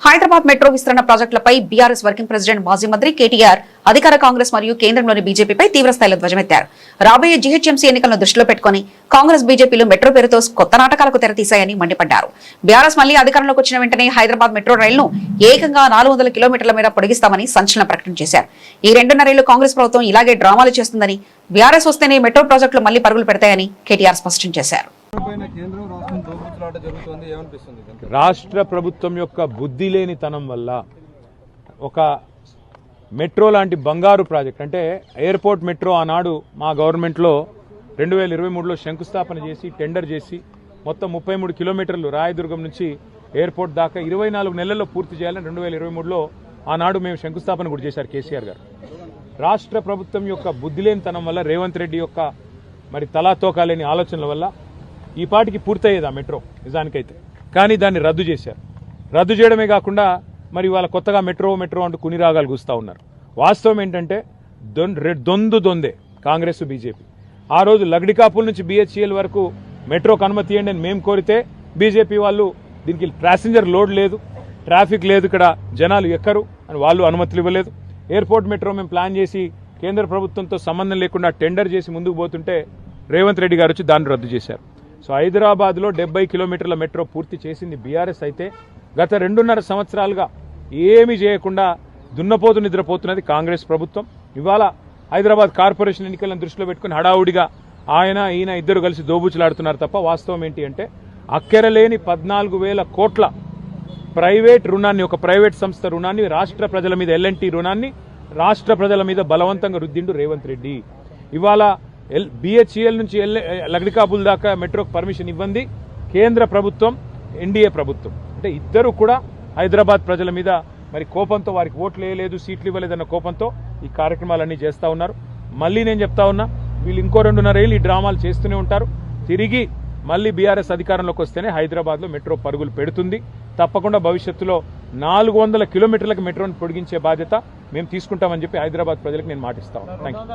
Hyderabad metro విస్తరణ ప్రాజెక్టులపై BRS working president మాజీ మంత్రి కేటీఆర్ అధికార కాంగ్రెస్ మరియు కేంద్రంలోని బీజేపీపై తీవ్రస్థాయిలో ధ్వజమెత్తారు. రాబోయే జీహెచ్ఎంసీ ఎన్నికలను దృష్టిలో పెట్టుకుని కాంగ్రెస్ బీజేపీలు మెట్రో పేరుతో కొత్త నాటకాలకు తెరతీశాయని మండిపడ్డారు. బీఆర్ఎస్ మళ్లీ అధికారంలోకి వచ్చిన వెంటనే హైదరాబాద్ మెట్రో రైలును ఏకంగా 400 కిలోమీటర్ల మేర పొడిగిస్తామని సంచలన ప్రకటన చేశారు. ఈ 2.5 ఏళ్లు కాంగ్రెస్ ప్రభుత్వం ఇలాగే డ్రామాలు చేస్తుందని, బీఆర్ఎస్ వస్తేనే మెట్రో ప్రాజెక్టులు మళ్లీ పరుగులు పెడతాయని కేటీఆర్ స్పష్టం చేశారు. రాష్ట్ర ప్రభుత్వం యొక్క బుద్ధి లేనితనం వల్ల ఒక మెట్రో లాంటి బంగారు ప్రాజెక్ట్ అంటే ఎయిర్పోర్ట్ మెట్రో ఆనాడు మా గవర్నమెంట్లో 2023లో శంకుస్థాపన చేసి టెండర్ చేసి మొత్తం 33 కిలోమీటర్లు రాయదుర్గం నుంచి ఎయిర్పోర్ట్ దాకా 24 నెలల్లో పూర్తి చేయాలని 2023లో ఆనాడు మేము శంకుస్థాపన కూడా చేశారు కేసీఆర్ గారు. రాష్ట్ర ప్రభుత్వం యొక్క బుద్ధి లేనితనం వల్ల రేవంత్ రెడ్డి యొక్క మరి తలాతోకాలేని ఆలోచనల వల్ల ఈ పాటికి పూర్తయ్యేది ఆ మెట్రో నిజానికైతే, కానీ దాన్ని రద్దు చేశారు. రద్దు చేయడమే కాకుండా మరి వాళ్ళ కొత్తగా మెట్రో మెట్రో అంటూ కునిరాగాలు కూస్తూ ఉన్నారు. వాస్తవం ఏంటంటే దొందే కాంగ్రెస్ బీజేపీ. ఆ రోజు లగడికాపుల్ నుంచి BHEL వరకు మెట్రోకు అనుమతి ఇవ్వండి అని మేము కోరితే బీజేపీ వాళ్ళు దీనికి ప్యాసింజర్ లోడ్ లేదు, ట్రాఫిక్ లేదు, ఇక్కడ జనాలు ఎక్కరు అని వాళ్ళు అనుమతులు ఇవ్వలేదు. ఎయిర్పోర్ట్ మెట్రో మేము ప్లాన్ చేసి కేంద్ర ప్రభుత్వంతో సంబంధం లేకుండా టెండర్ చేసి ముందుకు పోతుంటే రేవంత్ రెడ్డి గారు వచ్చి దాన్ని రద్దు చేశారు. సో హైదరాబాద్లో 70 కిలోమీటర్ల మెట్రో పూర్తి చేసింది బీఆర్ఎస్ అయితే గత 2.5 సంవత్సరాలుగా ఏమీ చేయకుండా దున్నపోతు నిద్రపోతున్నది కాంగ్రెస్ ప్రభుత్వం. ఇవాళ హైదరాబాద్ కార్పొరేషన్ ఎన్నికలను దృష్టిలో పెట్టుకుని హడావుడిగా ఈయన ఇద్దరు కలిసి దోబూచులాడుతున్నారు తప్ప వాస్తవం ఏంటి అంటే అక్కెరలేని 14,000 కోట్ల ప్రైవేట్ రుణాన్ని, ఒక ప్రైవేట్ సంస్థ రుణాన్ని, రాష్ట్ర ప్రజల మీద L&T రుణాన్ని రాష్ట్ర ప్రజల మీద బలవంతంగా రుద్దిండు రేవంత్ రెడ్డి. ఇవాళ BHEL నుంచి లగడికాపుల్ దాకా మెట్రోకి పర్మిషన్ ఇవ్వండి కేంద్ర ప్రభుత్వం, ఎన్డీఏ ప్రభుత్వం. అంటే ఇద్దరు కూడా హైదరాబాద్ ప్రజల మీద మరి కోపంతో, వారికి ఓట్లు వేయలేదు, సీట్లు ఇవ్వలేదన్న కోపంతో ఈ కార్యక్రమాలన్నీ చేస్తూ ఉన్నారు. మళ్ళీ నేను చెప్తా ఉన్నా, వీళ్ళు ఇంకో 2.5 ఏళ్ళు ఈ డ్రామాలు చేస్తూనే ఉంటారు. తిరిగి మళ్ళీ బీఆర్ఎస్ అధికారంలోకి వస్తేనే హైదరాబాద్లో మెట్రో పరుగులు పెడుతుంది. తప్పకుండా భవిష్యత్తులో 400 కిలోమీటర్లకు మెట్రోను పొడిగించే బాధ్యత మేము తీసుకుంటామని చెప్పి హైదరాబాద్ ప్రజలకు నేను మాటిస్తా ఉన్నాను. Thank you.